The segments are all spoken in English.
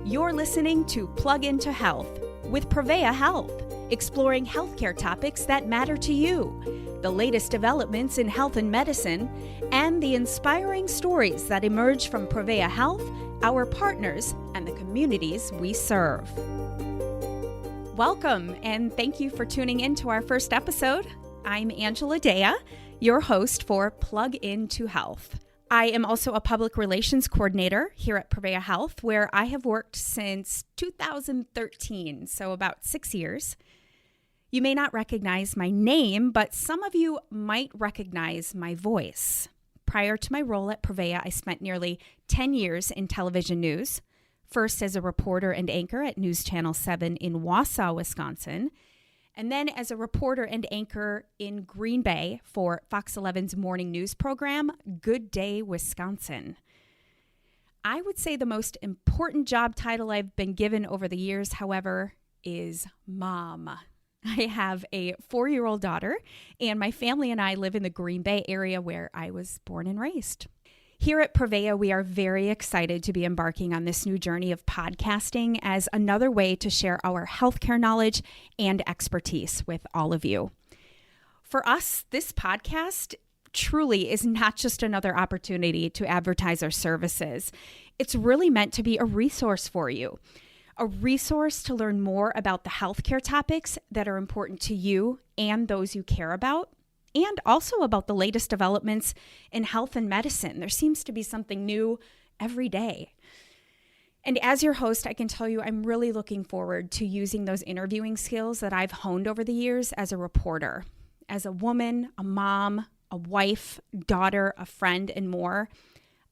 You're listening to Plug Into Health with Prevea Health, exploring healthcare topics that matter to you, the latest developments in health and medicine, and the inspiring stories that emerge from Prevea Health, our partners, and the communities we serve. Welcome, and thank you for tuning in to our first episode. I'm Angela Dea, your host for Plug Into Health. I am also a public relations coordinator here at Prevea Health, where I have worked since 2013, so about 6 years. You may not recognize my name, but some of you might recognize my voice. Prior to my role at Prevea, I spent nearly 10 years in television news, first as a reporter and anchor at News Channel 7 in Wausau, Wisconsin, and then as a reporter and anchor in Green Bay for Fox 11's morning news program, Good Day, Wisconsin. I would say the most important job title I've been given over the years, however, is mom. I have a 4-year-old daughter, and my family and I live in the Green Bay area where I was born and raised. Here at Prevea, we are very excited to be embarking on this new journey of podcasting as another way to share our healthcare knowledge and expertise with all of you. For us, this podcast truly is not just another opportunity to advertise our services. It's really meant to be a resource for you, a resource to learn more about the healthcare topics that are important to you and those you care about, and also about the latest developments in health and medicine. There seems to be something new every day. And as your host, I can tell you I'm really looking forward to using those interviewing skills that I've honed over the years as a reporter, as a woman, a mom, a wife, daughter, a friend, and more.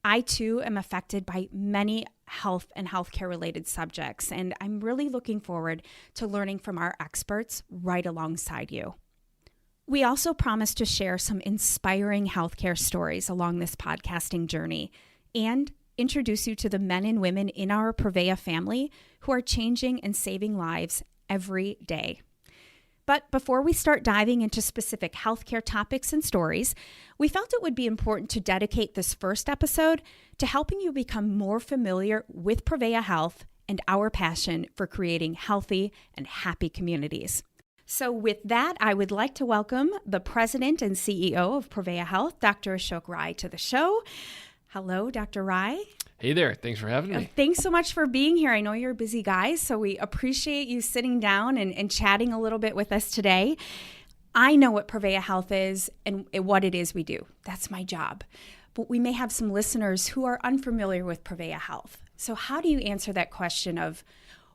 I too am affected by many health and healthcare related subjects, and I'm really looking forward to learning from our experts right alongside you. We also promise to share some inspiring healthcare stories along this podcasting journey and introduce you to the men and women in our Prevea family who are changing and saving lives every day. But before we start diving into specific healthcare topics and stories, we felt it would be important to dedicate this first episode to helping you become more familiar with Prevea Health and our passion for creating healthy and happy communities. So with that, I would like to welcome the President and CEO of Prevea Health, Dr. Ashok Rai, to the show. Hello, Dr. Rai. Hey there. Thanks for having me. Thanks so much for being here. I know you're a busy guy, so we appreciate you sitting down and chatting a little bit with us today. I know what Prevea Health is and what it is we do. That's my job. But we may have some listeners who are unfamiliar with Prevea Health. So how do you answer that question of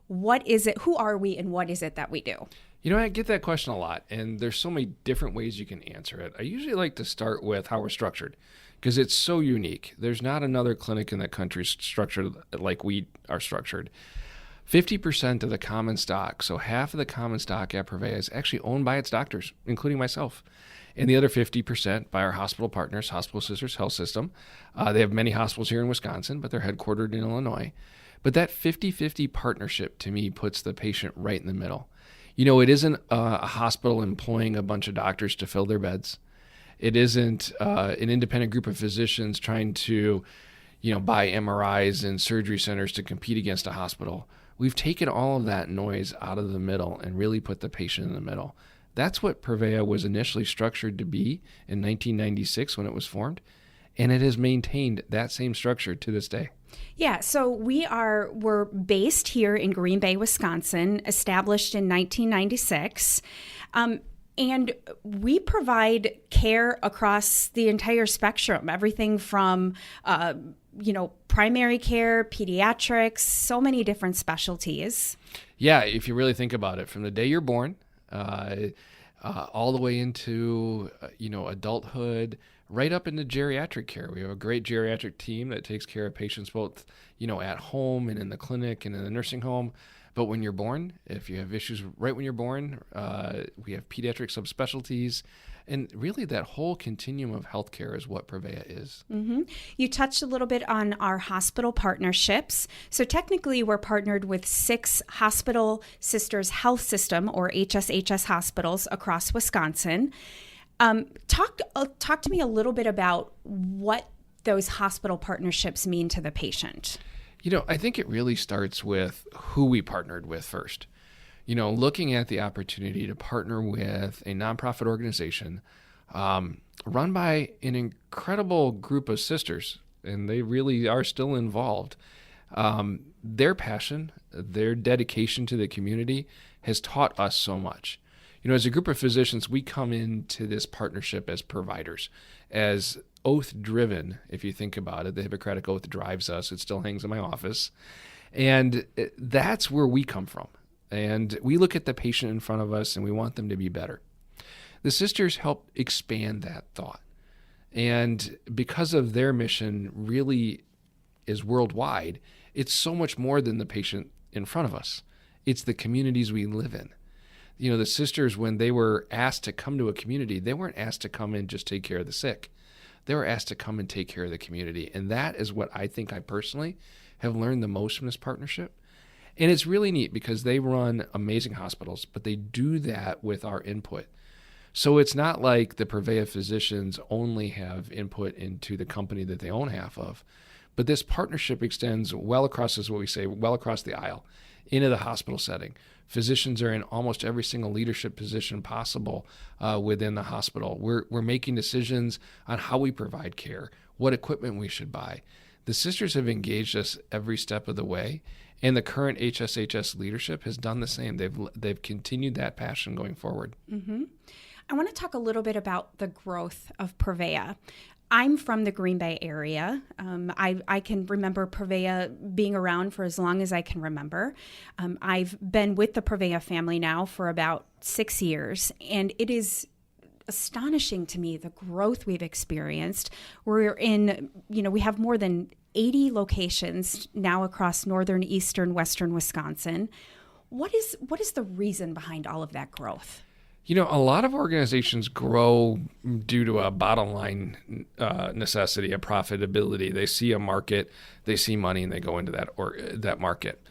what is it, who are we, and what is it that we do? You know, I get that question a lot, and there's so many different ways you can answer it. I usually like to start with how we're structured because it's so unique. There's not another clinic in the country structured like we are structured. 50% of the common stock, so half of the common stock at Prevea is actually owned by its doctors, including myself. And the other 50% by our hospital partners, Hospital Sisters Health System. They have many hospitals here in Wisconsin, but they're headquartered in Illinois. But that 50-50 partnership, to me, puts the patient right in the middle. You know, it isn't a hospital employing a bunch of doctors to fill their beds. It isn't an independent group of physicians trying to, buy MRIs and surgery centers to compete against a hospital. We've taken all of that noise out of the middle and really put the patient in the middle. That's what Prevea was initially structured to be in 1996 when it was formed, and it has maintained that same structure to this day. Yeah, so we're based here in Green Bay, Wisconsin, established in 1996, and we provide care across the entire spectrum, everything from, primary care, pediatrics, so many different specialties. Yeah, if you really think about it, from the day you're born, all the way into, adulthood, right up into geriatric care. We have a great geriatric team that takes care of patients both, at home and in the clinic and in the nursing home. But when you're born, if you have issues right when you're born, we have pediatric subspecialties. And really that whole continuum of healthcare is what Prevea is. Mm-hmm. You touched a little bit on our hospital partnerships. So technically we're partnered with 6 Hospital Sisters Health System or HSHS hospitals across Wisconsin. Talk to me a little bit about what those hospital partnerships mean to the patient. I think it really starts with who we partnered with first. Looking at the opportunity to partner with a nonprofit organization run by an incredible group of sisters, and they really are still involved. Their passion, their dedication to the community has taught us so much. As a group of physicians, we come into this partnership as providers, as oath-driven, if you think about it. The Hippocratic Oath drives us. It still hangs in my office. And that's where we come from. And we look at the patient in front of us, and we want them to be better. The sisters help expand that thought. And because of their mission really is worldwide, it's so much more than the patient in front of us. It's the communities we live in. The sisters, when they were asked to come to a community, they weren't asked to come and just take care of the sick. They were asked to come and take care of the community. And that is what I think I personally have learned the most from this partnership. And it's really neat because they run amazing hospitals, but they do that with our input. So it's not like the Prevea physicians only have input into the company that they own half of, but this partnership extends well across, as what we say, well across the aisle into the hospital setting. Physicians are in almost every single leadership position possible within the hospital. We're making decisions on how we provide care, what equipment we should buy. The sisters have engaged us every step of the way, and the current HSHS leadership has done the same. They've continued that passion going forward. Mm-hmm. I want to talk a little bit about the growth of Prevea. I'm from the Green Bay area. I can remember Prevea being around for as long as I can remember. I've been with the Prevea family now for about 6 years, and it is astonishing to me the growth we've experienced. We have more than 80 locations now across northern, eastern, western Wisconsin. What is the reason behind all of that growth? A lot of organizations grow due to a bottom line necessity, a profitability. They see a market, they see money, and they go into that market.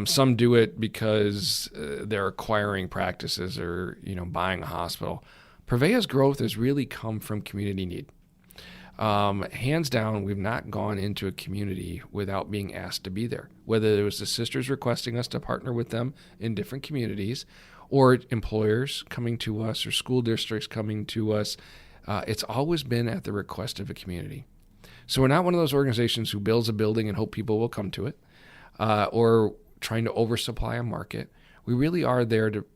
Some do it because they're acquiring practices or buying a hospital. Prevea's growth has really come from community need. Hands down, we've not gone into a community without being asked to be there, whether it was the sisters requesting us to partner with them in different communities or employers coming to us or school districts coming to us. It's always been at the request of a community. So we're not one of those organizations who builds a building and hope people will come to it or trying to oversupply a market. We really are there to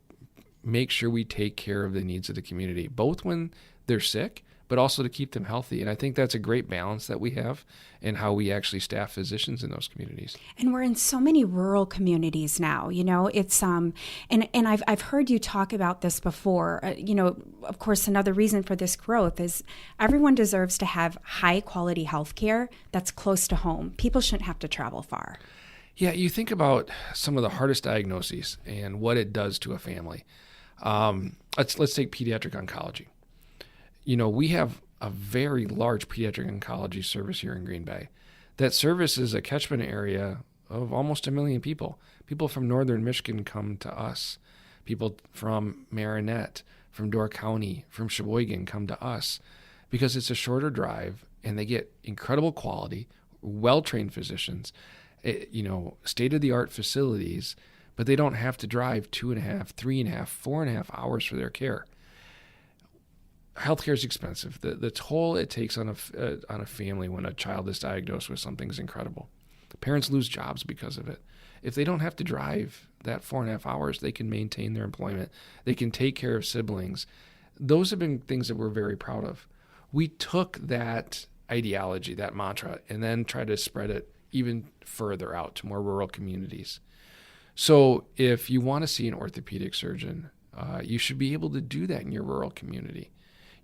make sure we take care of the needs of the community, both when they're sick, but also to keep them healthy. And I think that's a great balance that we have in how we actually staff physicians in those communities. And we're in so many rural communities now, it's, and I've heard you talk about this before. Of course, another reason for this growth is everyone deserves to have high quality health care that's close to home. People shouldn't have to travel far. Yeah, you think about some of the hardest diagnoses and what it does to a family. Let's take pediatric oncology. We have a very large pediatric oncology service here in Green Bay. That service is a catchment area of almost 1 million people. People from northern Michigan come to us. People from Marinette, from Door County, from Sheboygan come to us because it's a shorter drive and they get incredible quality, well-trained physicians, state-of-the-art facilities, but they don't have to drive 2.5, 3.5, 4.5 hours for their care. Healthcare is expensive. The toll it takes on a family when a child is diagnosed with something is incredible. Parents lose jobs because of it. If they don't have to drive that 4.5 hours, they can maintain their employment. They can take care of siblings. Those have been things that we're very proud of. We took that ideology, that mantra, and then tried to spread it even further out to more rural communities. So if you want to see an orthopedic surgeon, you should be able to do that in your rural community.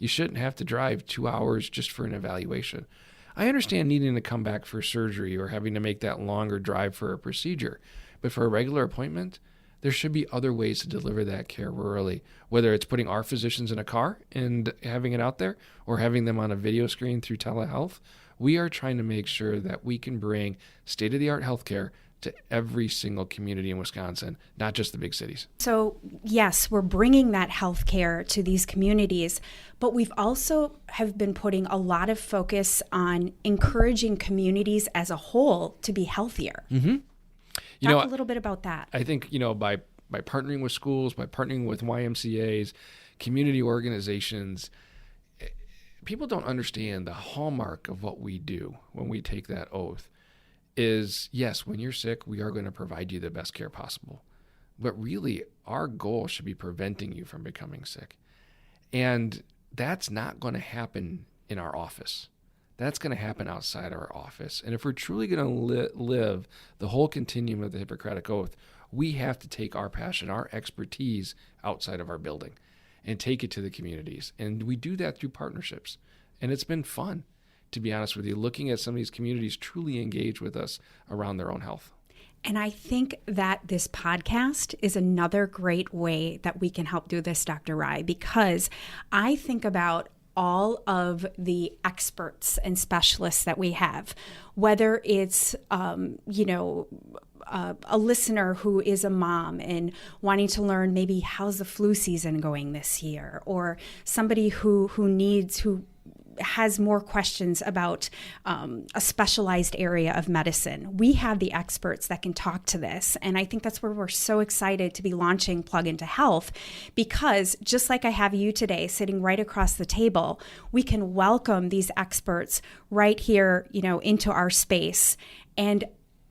You shouldn't have to drive 2 hours just for an evaluation. I understand needing to come back for surgery or having to make that longer drive for a procedure, but for a regular appointment, there should be other ways to deliver that care rurally, whether it's putting our physicians in a car and having it out there or having them on a video screen through telehealth. We are trying to make sure that we can bring state-of-the-art healthcare to every single community in Wisconsin, not just the big cities. So yes, we're bringing that healthcare to these communities, but we've also have been putting a lot of focus on encouraging communities as a whole to be healthier. Mm-hmm. Talk a little bit about that. I think, by partnering with schools, by partnering with YMCAs, community organizations, people don't understand the hallmark of what we do when we take that oath is, yes, when you're sick, we are going to provide you the best care possible. But really, our goal should be preventing you from becoming sick. And that's not going to happen in our office. That's going to happen outside our office. And if we're truly going to live the whole continuum of the Hippocratic Oath, we have to take our passion, our expertise outside of our building and take it to the communities. And we do that through partnerships. And it's been fun, to be honest with you, looking at some of these communities truly engage with us around their own health. And I think that this podcast is another great way that we can help do this, Dr. Rai, because I think about all of the experts and specialists that we have, whether it's, a listener who is a mom and wanting to learn maybe how's the flu season going this year, or somebody who has more questions about a specialized area of medicine. We have the experts that can talk to this. And I think that's where we're so excited to be launching Plug Into Health, because just like I have you today sitting right across the table, we can welcome these experts right here, into our space and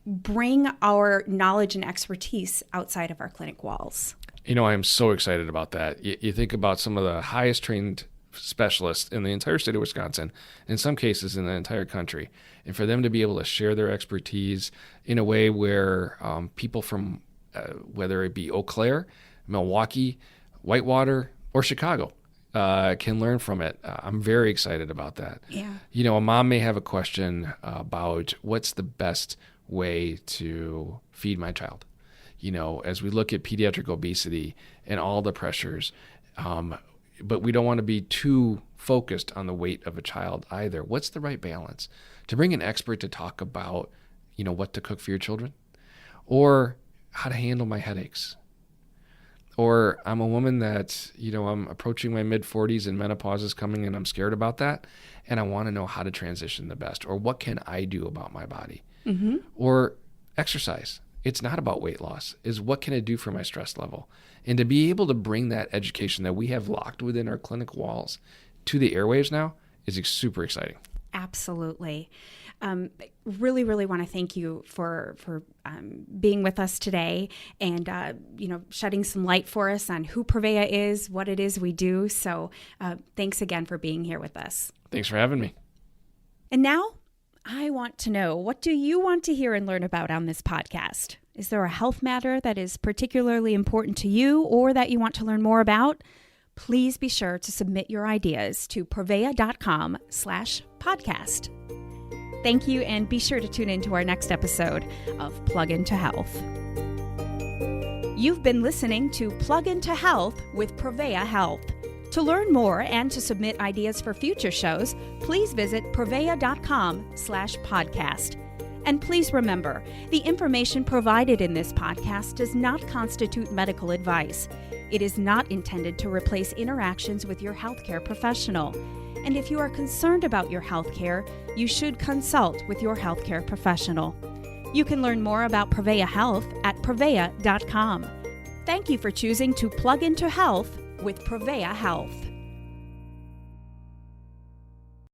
bring our knowledge and expertise outside of our clinic walls. I am so excited about that. You think about some of the highest trained specialists in the entire state of Wisconsin, in some cases in the entire country, and for them to be able to share their expertise in a way where people from whether it be Eau Claire, Milwaukee, Whitewater, or Chicago can learn from it. I'm very excited about that. Yeah. A mom may have a question about what's the best way to feed my child. As we look at pediatric obesity and all the pressures, but we don't want to be too focused on the weight of a child either. What's the right balance? To bring an expert to talk about, what to cook for your children, or how to handle my headaches. Or I'm a woman that, I'm approaching my mid-40s and menopause is coming and I'm scared about that. And I want to know how to transition the best, or what can I do about my body? Mm-hmm. Or exercise. It's not about weight loss. Is what can I do for my stress level? And to be able to bring that education that we have locked within our clinic walls to the airwaves now is super exciting. Absolutely. Really, really want to thank you for being with us today and, shedding some light for us on who Prevea is, what it is we do. So thanks again for being here with us. Thanks for having me. And now I want to know, what do you want to hear and learn about on this podcast? Is there a health matter that is particularly important to you or that you want to learn more about? Please be sure to submit your ideas to prevea.com/podcast. Thank you, and be sure to tune in to our next episode of Plug Into Health. You've been listening to Plug Into Health with Prevea Health. To learn more and to submit ideas for future shows, please visit prevea.com/podcast. And please remember, the information provided in this podcast does not constitute medical advice. It is not intended to replace interactions with your healthcare professional. And if you are concerned about your healthcare, you should consult with your healthcare professional. You can learn more about Prevea Health at prevea.com. Thank you for choosing to plug into health with Prevea Health.